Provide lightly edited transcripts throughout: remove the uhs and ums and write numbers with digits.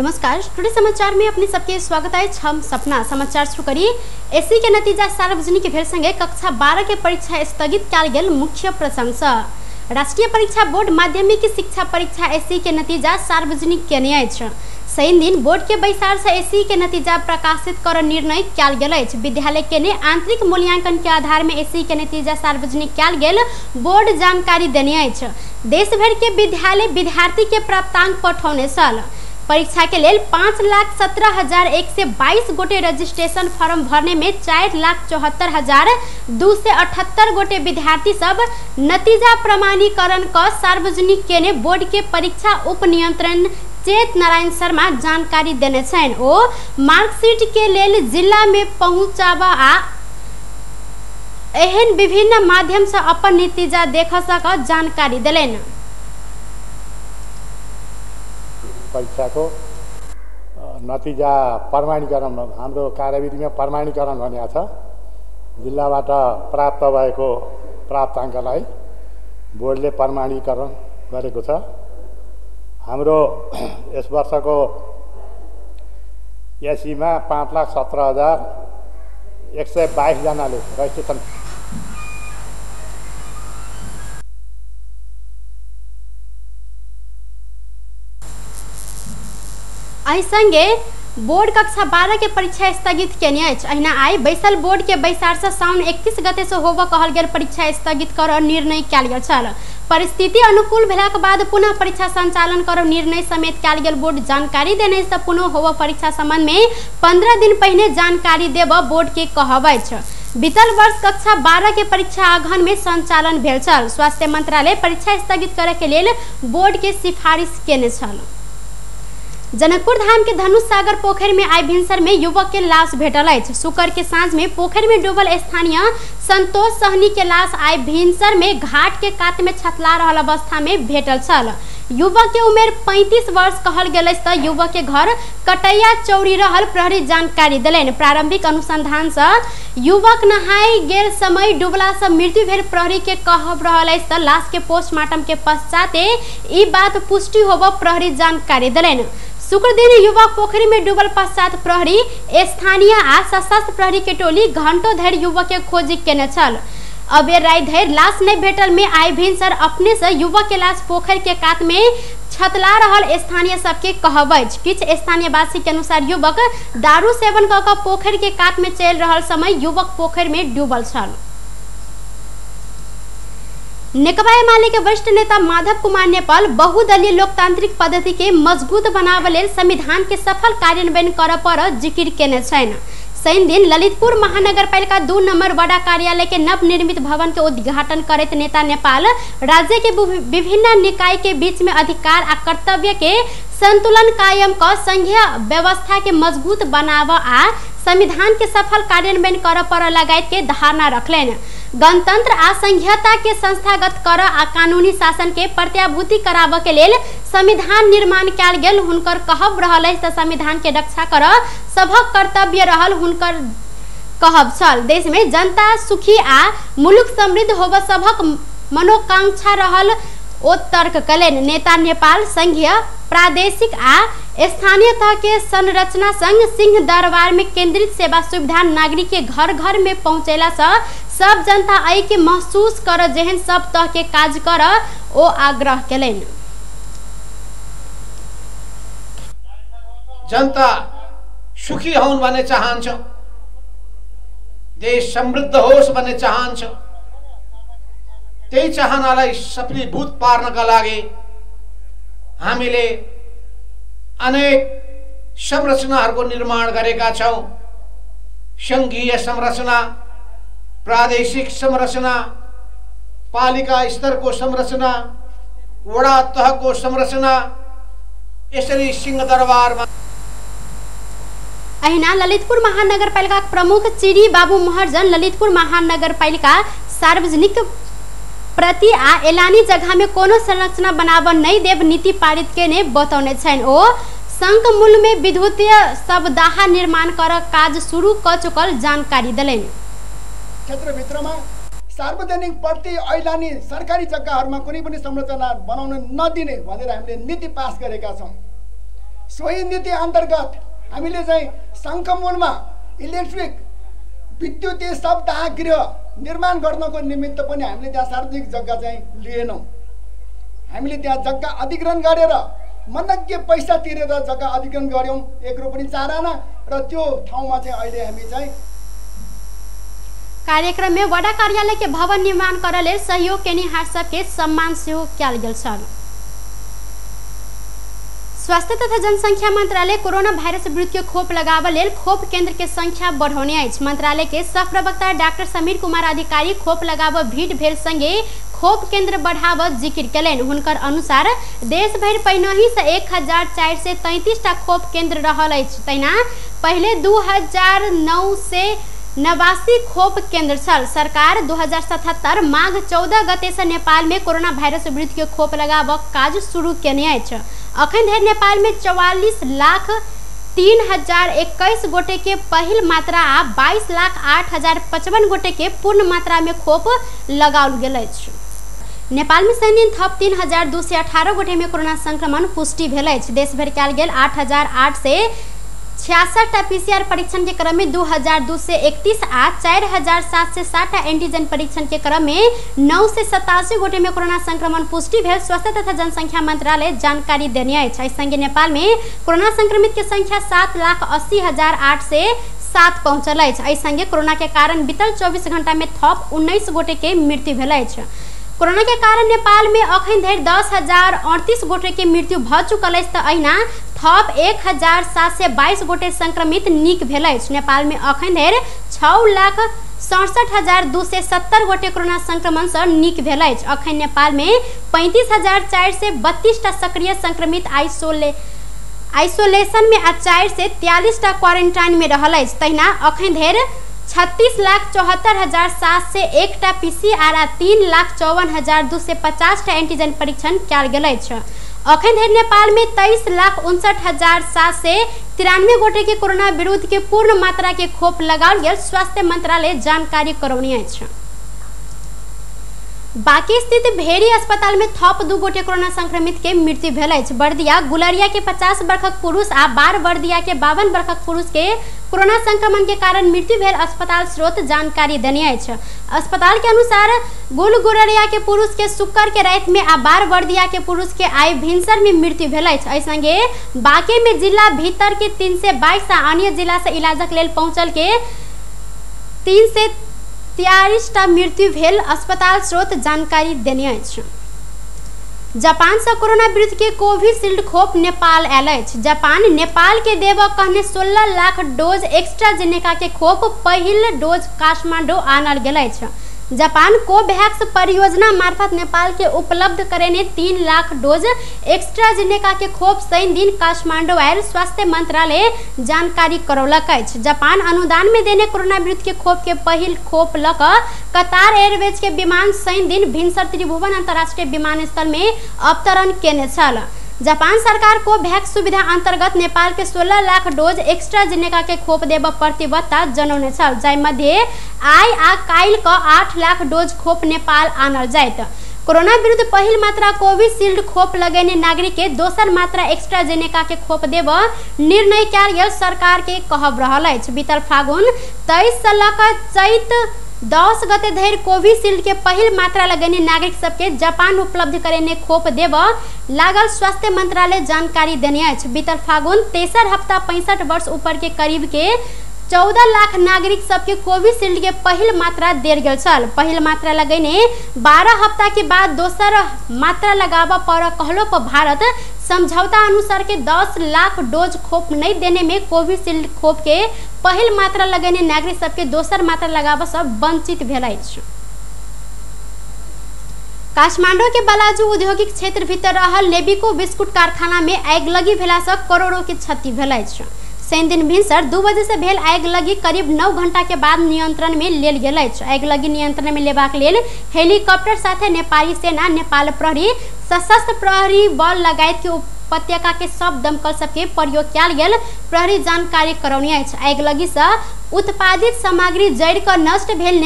नमस्कार, टुडे समाचार में अपने सबके स्वागत है। हम सपना समाचार शुरू करिए। एससी के नतीजा सार्वजनिक भेल संगे कक्षा 12 के परीक्षा स्थगित कयल गेल, मुख्य प्रशंसा। राष्ट्रीय परीक्षा बोर्ड माध्यमिक शिक्षा परीक्षा एससी के नतीजा सार्वजनिक केने अछि। शनि दिन बोर्ड के बैसार से एससी के नतीजा प्रकाशित कर निर्णय कयल गेल अछि। विद्यालय के ने आंतरिक मूल्यांकन के आधार में एससी के नतीजा सार्वजनिक कयल गेल, बोर्ड जानकारी देने अछि। देश भर के विद्यालय विद्यार्थी के प्राप्तांक पठौने छल। परीक्षा के लेल 5,17,122 गोटे रजिस्ट्रेशन फॉर्म भरने में 4,74,278 गोटे विद्यार्थी सब नतीजा प्रमाणीकरण का सार्वजनिक केने बोर्ड के परीक्षा उप नियंत्रण चेत नारायण शर्मा जानकारी देने छन। ओ मार्कशीट के लेल जिला में पहुंचाबा आ एहन विभिन्न माध्यम से अपन नतीजा देख सक जानकारी दिलेन। परीक्षा को नतिजा प्रमाणीकरण हाम्रो कार्यविधिमा प्रमाणीकरण भनिएको छ। जिल्लाबाट प्राप्त भएको प्राप्ताङ्कलाई बोर्डले प्रमाणीकरण गरेको छ। हाम्रो यस वर्षको एससीमा 5,17,122 जनाले रजिस्ट्रेसन संगे बोर्ड कक्षा 12 के परीक्षा स्थगित केने अछि। अहिना आई बैसल बोर्ड के बैसार से साउन 21 गते से होबऽ कहल गेल परीक्षा स्थगित कर निर्णय कयल गेल छल। परिस्थिति अनुकूल भेलाक बाद पुनः परीक्षा संचालन कर निर्णय समेत कयल गेल। बोर्ड जानकारी देने से पुनः होबऽ परीक्षा संबंध में 15 दिन पहिने जानकारी देबऽ बोर्ड के कहब अछि। बीतल वर्ष कक्षा 12 के परीक्षा अगहन में संचालन भेल छल। स्वास्थ्य मंत्रालय परीक्षा स्थगित करे के लेल बोर्ड के सिफारिश केने छल। जनकपुर धाम के धनुष सागर पोखर में आई भिनसर में युवक के लाश भेटल अछि। शुक्र के साँझ में पोखर में डूबल स्थानीय संतोष सहनी के लाश आई भिनसर में घाट के कात में छतला रहल अवस्था में भेटल छल। युवक के उम्र 35 वर्ष कहल गेल अछि। युवक के घर कटैया चौरी रहल प्रहरी जानकारी दिलेन। प्रारंभिक अनुसंधान से युवक नहाय गेल समय डूबला से मृत्यु भेल प्रहरी के कहब रहल अछि। लाश के पोस्टमार्टम के पश्चात ई बात पुष्टि होबऽ प्रहरी जानकारी दिलेन। शुक्र दिन युवक पोखरी में डूबल पश्चात प्रहरी, स्थानीय आ सशस्त्र प्रहरी के टोली घंटों धरि युवक के खोजी केने छल। अबेर राति धरि लाश नहीं भेटल में आई भिनसर अपने से युवक के लाश पोखर के कात में छतला रहल स्थानीय सबके कहब अछि। किछ स्थानीय वासी के अनुसार युवक दारू सेवन क के पोखर के कात में चल रहल समय युवक पोखर में डूबल छल। नेकपा एमाले के वरिष्ठ नेता माधव कुमार नेपाल बहुदलीय लोकतांत्रिक पद्धति के मजबूत बनावे लेल संविधान के सफल कार्यान्वयन करऽ पर जिक्र केने छन। शनि दिन ललितपुर महानगरपालिका 2 नंबर वडा कार्यालय के नवनिर्मित भवन के उद्घाटन करैत नेता नेपाल राज्य के विभिन्न निकाय के बीच में अधिकार आ कर्तव्य के संतुलन कायम क संघीय व्यवस्था के मजबूत बनाव आ संविधान के सफल कार्यान्वयन कर पर लगायत के धारणा रखलेन। गणतंत्र आ संघीयता के संस्थागत कर आ कानूनी शासन के प्रत्याभूति कराबऽ के लेल संविधान निर्माण कयल गेल। हुनकर कहब रहल अछि संविधान के रक्षा कर सबहक कर्तव्य रहल हुनकर कहब छल। देश में जनता सुखी आ मुलुक समृद्ध होबऽ सबहक मनोकांक्षा रहल ओ तर्क कलेन। नेता नेपाल संघीय, प्रादेशिक आ स्थानीय तह के संरचना संग सिंह दरबार में केंद्रित सेवा सुविधा नागरिक के घर घर में पहुंचेला से सब जनता ऐक्य महसूस कर जेहन सब तह के काज कर ओ आग्रह कलेन। जनता सुखी होउन् भन्ने चाहन्छ, देश समृद्ध होस् भन्ने चाहन्छ। त्यही चाहनालाई सफलीभूत पार्नका लागि हामीले अनेक संरचनाहरूको निर्माण गरेका छौं। संघीय संरचना, प्रादेशिक संरचना, पालिका स्तरको संरचना, वडा तहको संरचना, यसरी सिंहदरबारमा। अहिना ललितपुर महानगरपालिका प्रमुख चिरी बाबू महर्जन ललितपुर महानगरपालिका सार्वजनिक प्रति आ एलानी जगह में कोनो संरचना बनाबऽ नहीं देव नीति पारित के ने बतौने छन। ओ संक मूल में विद्युतीय शवदाह निर्माण कर काज शुरू क चुकल जानकारी दिलेन। क्षेत्र भित्रमा सार्वजनिक प्रति ऐलानी सरकारी जग्गाहरुमा कुनै पनि संरचना बनाउन नदिने भनेर हामीले नीति पास गरेका छौं। सोही नीति अन्तर्गत हामीले चाहिँ शङ्खमूलमा इलेक्ट्रिक विद्युतीय सप्ताह गृह निर्माण गर्नको निमित्त पनि हामीले त्यहाँ सार्वजनिक जग्गा चाहिँ लिएनौँ। हामीले त्यहाँ जग्गा अधिग्रहण गरेर मनज्ञ पैसा तिरेर जग्गा अधिग्रहण गऱ्यौँ 1 रुपैयाँ 4 आना र त्यो ठाउँमा चाहिँ अहिले हामी चाहिँ कार्यक्रम में वडा कार्यालय के भवन निर्माण करे लेल सहयोग केनिहार सबके सम्मान सेहो कयल गेल छल। स्वास्थ्य तथा जनसंख्या मंत्रालय कोरोना वायरस विरुद्ध के खोप लगाबे लेल खोप केंद्र के संख्या बढ़ौने अछि। मंत्रालय के सह प्रवक्ता डॉक्टर समीर कुमार अधिकारी खोप लगाबे भीड़ भेल संगे खोप केंद्र बढ़ाबे जिक्र केलनि। हुनकर अनुसार देश भरि पहिनहि से 1433 टा खोप केंद्र रहल अछि। तहिना पहले 2009 से 89 खोप केंद्र छल। सरकार 2077 माघ 14 गते से नेपाल में कोरोना वायरस विरुद्ध के खोप लगाबक काज शुरू केने अछि। अखन धरि नेपाल में 44,03,021 गोटे के पहिल मात्रा आ 22,08,055 गोटे के पूर्ण मात्रा में खोप लगाओल गेल अछि। नेपाल में शनि थप 3,218 गोटे में कोरोना संक्रमण पुष्टि भेल अछि। देश भर कयल गेल 8,866 टा पीसीआर परीक्षण के क्रम में 2,231 आ 4,760 टा एंटीजन परीक्षण के क्रम में 987 गोटे में कोरोना संक्रमण पुष्टि भेल स्वास्थ्य तथा जनसंख्या मंत्रालय जानकारी देने अछि। एहि संगे नेपाल में कोरोना संक्रमित के संख्या 7,80,807 पहुंचल अछि। एहि संगे कोरोना के कारण बीतल 24 घंटा में थप 19 गोटे के मृत्यु भेल अछि। कोरोना के कारण नेपाल में अखन धरि 10,038 गोटे के मृत्यु भ चुकल अछि। त अहिना थप 1,722 गोटे संक्रमित नीक भेल अछि। नेपाल में अखन धरि 6,67,270 गोटे कोरोना संक्रमण से नीक भेल अछि। अखन नेपाल में 35,432 टा सक्रिय संक्रमित आइसोलेशन में आ 443 टा क्वारंटाइन में रहल अछि। तहिना अखन धरि 36,74,701 टा पीसीआर आ 3,54,250 टा एंटीजन परीक्षण कयल गेल अछि। अखन धरि नेपाल में 23,59,793 गोटे के कोरोना विरुद्ध के पूर्ण मात्रा के खोप लगाओल गेल स्वास्थ्य मंत्रालय जानकारी करौने अछि। बाकी स्थित भेरी अस्पताल में थप 2 गोटे कोरोना संक्रमित के मृत्यु भेल अछि। बर्दिया गुलरिया के 50 वर्षक पुरुष आ बार बर्दिया के 52 वर्षक पुरुष के कोरोना संक्रमण के कारण मृत्यु भेल अस्पताल स्रोत जानकारी देने अछि। अस्पताल के अनुसार गुलरिया के पुरुष के शुक्र के रात में आ बार बर्दिया के पुरुष के आइ भिनसर में मृत्यु भेल अछि। एहि संगे बाकी में जिला भीतर के 322 आ अन्य जिला से इलाजक लेल पहुंचल के 343 टा मृत्यु भेल अस्पताल स्रोत जानकारी देने अछि। जापान से कोरोना विरुद्ध के कोविशील्ड खोप नेपाल आयल अछि। जापान नेपाल के देव कहने 16 लाख डोज एक्स्ट्राजेनेका के खोप पहिल डोज काठमांडू आनल गेल अछि। जापान कोवैक्स परियोजना मार्फत नेपाल के उपलब्ध करेने 3 लाख डोज एक्स्ट्राजेनेका के खोप शनि दिन काठमांडू आयल स्वास्थ्य मंत्रालय जानकारी करौलक अछि। जापान अनुदान में देने कोरोना विरुद्ध के खोप के पहिल खोप लक कतार एयरवेज के विमान शनि दिन भिनसर त्रिभुवन अंतर्राष्ट्रीय विमानस्थल में अवतरण केने छल। जापान सरकार को वैक्स सुविधा अंतर्गत नेपाल के 16 लाख डोज एक्स्ट्राजेनेका के खोप देब प्रतिबद्धता जनौने छल। जाहि मध्य आइ आ काल्हि क 8 लाख डोज खोप नेपाल आनल जायत। कोरोना विरुद्ध पहिल मात्रा कोविशील्ड खोप लगेने नागरिक के दोसर मात्रा एक्स्ट्राजेनेका के खोप देब निर्णय कयल गेल सरकार के कहब रहल अछि। बीतल फागुन 23 से लक चैत 10 गते धरि कोविशील्ड के पहिल मात्रा लगेने नागरिक सबके जापान उपलब्ध करेने खोप देब लागल स्वास्थ्य मंत्रालय जानकारी देने अछि। बीतल फागुन तेसर हफ्ता 65 वर्ष ऊपर के करीब के 14 लाख नागरिक सबके कोविशील्ड के पहिल मात्रा देल गेल छल। पहिल मात्रा लगेने 12 हफ्ता के बाद दोसर मात्रा लगाबा पर कहलो पर भारत समझौता अनुसार के 10 लाख डोज खोप नहीं देने में कोविशील्ड खोप के पहिल मात्रा लगेने नागरिक सबके दोसर मात्रा लगाबा से वंचित भेल अछि। काठमांडू के बालाजू औद्योगिक क्षेत्र भीतर रहल नेबिको बिस्कुट कारखाना में आगि लगी भेला से करोड़ों के क्षति भेल अछि। शनि दिन भिनसर 2 बजे से भेल आगि लगी करीब 9 घंटा के बाद नियंत्रण में लेल गेल अछि। आगि लगी नियंत्रण में लेबाक लेल हेलीकॉप्टर साथे नेपाली सेना, नेपाल प्रहरी, सशस्त्र प्रहरी बल लगायत के उपत्यका के सब दमकल सबके प्रयोग कयल गेल प्रहरी जानकारी करौने अछि। आगि लगी से उत्पादित सामग्री जरि क नष्ट भेल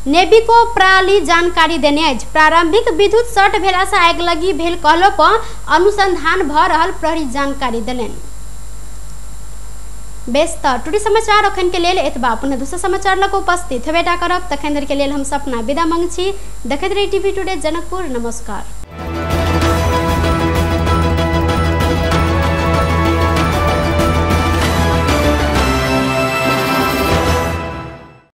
नेविको प्रणाली जानकारी देने अछि। प्रारंभिक विद्युत शॉर्ट भेला से आगि लगी भेल कहलो पर अनुसंधान भ रहल प्रहरी जानकारी देलनि। बेस त टुडी समाचार अखन के लेल एतबा। पुनः दोसर समाचार लग उपस्थित हेबेटा करब। तखन धरि के लेल हम सपना विदा मंग छी। देखैत रही टीवी टुडे जनकपुर। नमस्कार।